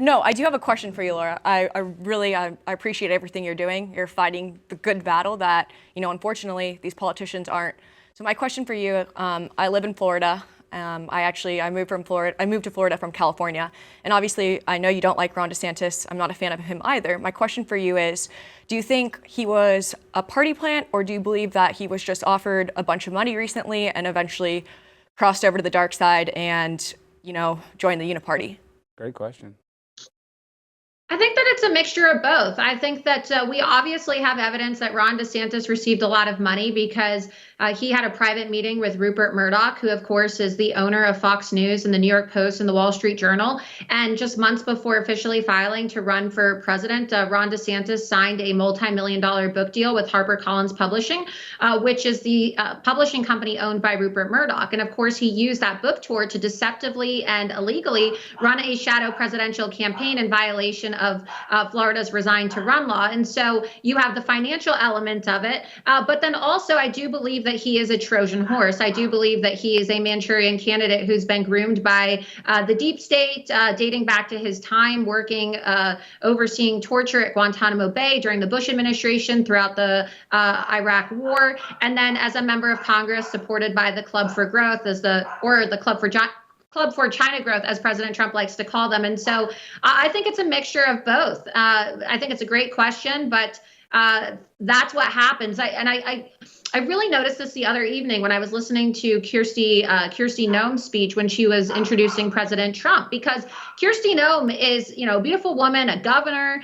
No, I do have a question for you, Laura. I appreciate everything you're doing. You're fighting the good battle that, unfortunately, these politicians aren't. So my question for you, I live in Florida. I moved from Florida. I moved to Florida from California. And obviously, I know you don't like Ron DeSantis. I'm not a fan of him either. My question for you is, do you think he was a party plant, or do you believe that he was just offered a bunch of money recently and eventually crossed over to the dark side and, joined the Uniparty? Great question. I think that it's a mixture of both. I think that we obviously have evidence that Ron DeSantis received a lot of money because he had a private meeting with Rupert Murdoch, who, of course, is the owner of Fox News and the New York Post and the Wall Street Journal. And just months before officially filing to run for president, Ron DeSantis signed a multi-million-dollar book deal with HarperCollins Publishing, which is the publishing company owned by Rupert Murdoch. And of course, he used that book tour to deceptively and illegally run a shadow presidential campaign in violation of Florida's Resign to Run law. And so you have the financial element of it. But then also, I do believe that he is a Trojan horse. I do believe that he is a Manchurian candidate who's been groomed by the deep state, dating back to his time working, overseeing torture at Guantanamo Bay during the Bush administration throughout the Iraq War. And then as a member of Congress supported by the Club for Growth or the Club for China Growth, as President Trump likes to call them. And so I think it's a mixture of both. I think it's a great question, but that's what happens. I really noticed this the other evening when I was listening to Kristi Noem's speech when she was introducing President Trump, because Kristi Noem is, a beautiful woman, a governor.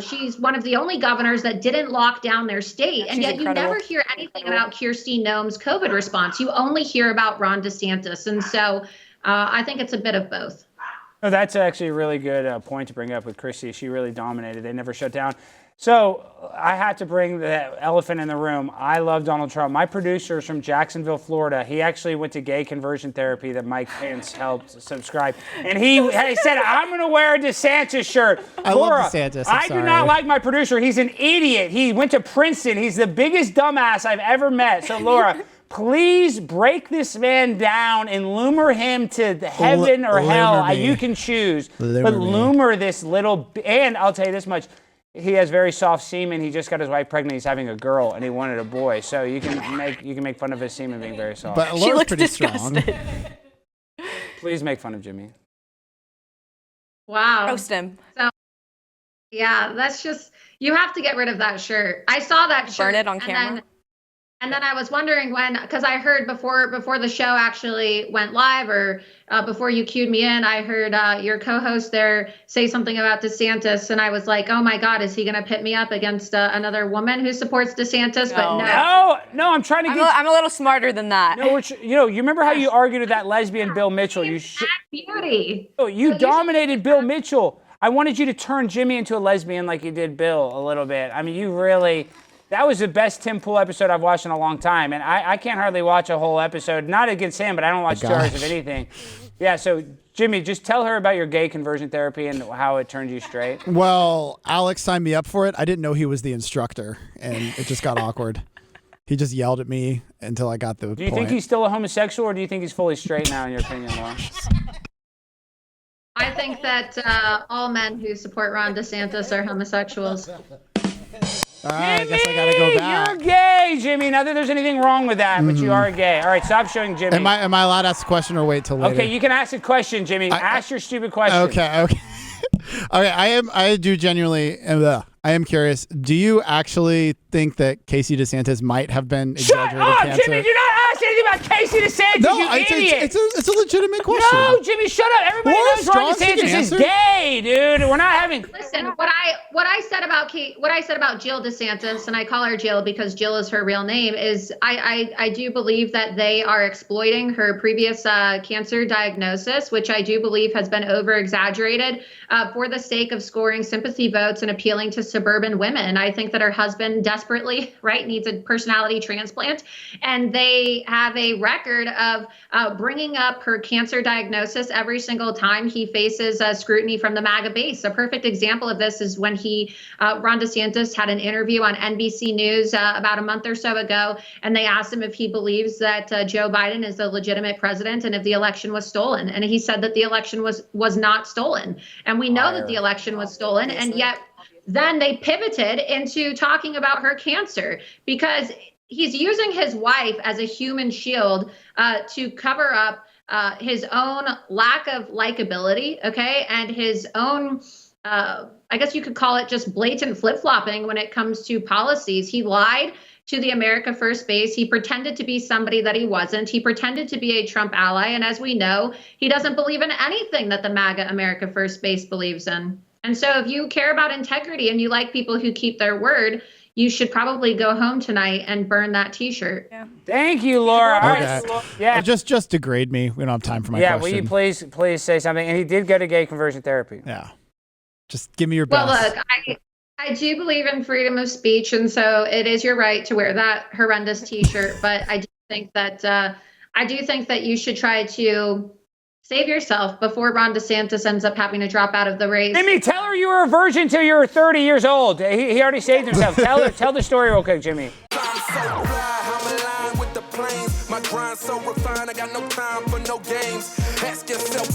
She's one of the only governors that didn't lock down their state. And yet you never hear anything about Kristi Noem's COVID response. You only hear about Ron DeSantis. And so I think it's a bit of both. No, that's actually a really good point to bring up with Kristi. She really dominated. They never shut down. So I had to bring the elephant in the room. I love Donald Trump. My producer is from Jacksonville, Florida. He actually went to gay conversion therapy that Mike Pence helped subscribe. And he said, I'm going to wear a DeSantis shirt. I Laura, love DeSantis. I do not like my producer. He's an idiot. He went to Princeton. He's the biggest dumbass I've ever met. So, Laura, please break this man down and loomer him to heaven or hell. You can choose. But loomer this little, and I'll tell you this much. He has very soft semen. He just got his wife pregnant. He's having a girl, and he wanted a boy. So you can make fun of his semen being very soft. But she looks pretty disgusted. Strong. Please make fun of Jimmy. Wow. Roast him. So, yeah, that's just, you have to get rid of that shirt. I saw that shirt. Burn it on camera. And then I was wondering because I heard before the show actually went live, or before you cued me in, I heard your co-host there say something about DeSantis, and I was like, oh my God, is he going to pit me up against another woman who supports DeSantis? No. But no, I'm trying to get. I'm a little smarter than that. No, you remember how you argued with that lesbian Bill Mitchell? Beauty. You dominated Bill Mitchell. I wanted you to turn Jimmy into a lesbian like you did Bill a little bit. I mean, you really. That was the best Tim Pool episode I've watched in a long time. And I can't hardly watch a whole episode. Not against him, but I don't watch 2 hours of anything. Yeah, so Jimmy, just tell her about your gay conversion therapy and how it turned you straight. Well, Alex signed me up for it. I didn't know he was the instructor, and it just got awkward. He just yelled at me until I got the point. Do you think he's still a homosexual, or do you think he's fully straight now, in your opinion, Laura? I think that all men who support Ron DeSantis are homosexuals. All right, I guess I gotta go back. You're gay, Jimmy. Not that there's anything wrong with that, but you are gay. All right, stop showing Jimmy. Am I allowed to ask a question or wait till later? Okay, you can ask a question, Jimmy. Ask your stupid question. Okay. Okay, I do genuinely. I am curious. Do you actually think that Casey DeSantis might have been exaggerating cancer? Shut up, Jimmy. Do not ask anything about Casey DeSantis, you idiot. It's a legitimate question. No, Jimmy, shut up. Everybody knows Ron DeSantis is gay, dude. We're not having. Listen, what I said about Jill DeSantis, and I call her Jill because Jill is her real name, is I do believe that they are exploiting her previous cancer diagnosis, which I do believe has been over exaggerated for the sake of scoring sympathy votes and appealing to suburban women. I think that her husband desperately, needs a personality transplant, and they have a record of bringing up her cancer diagnosis every single time he faces scrutiny from the MAGA base. A perfect example of this is when Ron DeSantis had an interview on NBC News about a month or so ago, and they asked him if he believes that Joe Biden is the legitimate president and if the election was stolen. And he said that the election was not stolen. And we know that the election was stolen, and yet then they pivoted into talking about her cancer because he's using his wife as a human shield to cover up his own lack of likability, okay, and his own, I guess you could call it just blatant flip-flopping when it comes to policies. He lied to the America First base. He pretended to be somebody that he wasn't. He pretended to be a Trump ally, and as we know, he doesn't believe in anything that the MAGA America First base believes in. And so if you care about integrity and you like people who keep their word, you should probably go home tonight and burn that T-shirt. Yeah. Thank you, Laura. All Okay. right. Yeah. Just degrade me. We don't have time for my Yeah, question. will you please say something? And he did go to gay conversion therapy. Yeah. Just give me your Well, best. look, I do believe in freedom of speech, and so it is your right to wear that horrendous T-shirt. But I do think that you should try to save yourself before Ron DeSantis ends up having to drop out of the race. Jimmy, tell her you were a virgin till you were 30 years old. He already saved himself. Tell the story real quick, Jimmy. I'm so fly, I'm aligned with the planes. My grind so refined, I got no time for no games. Ask yourself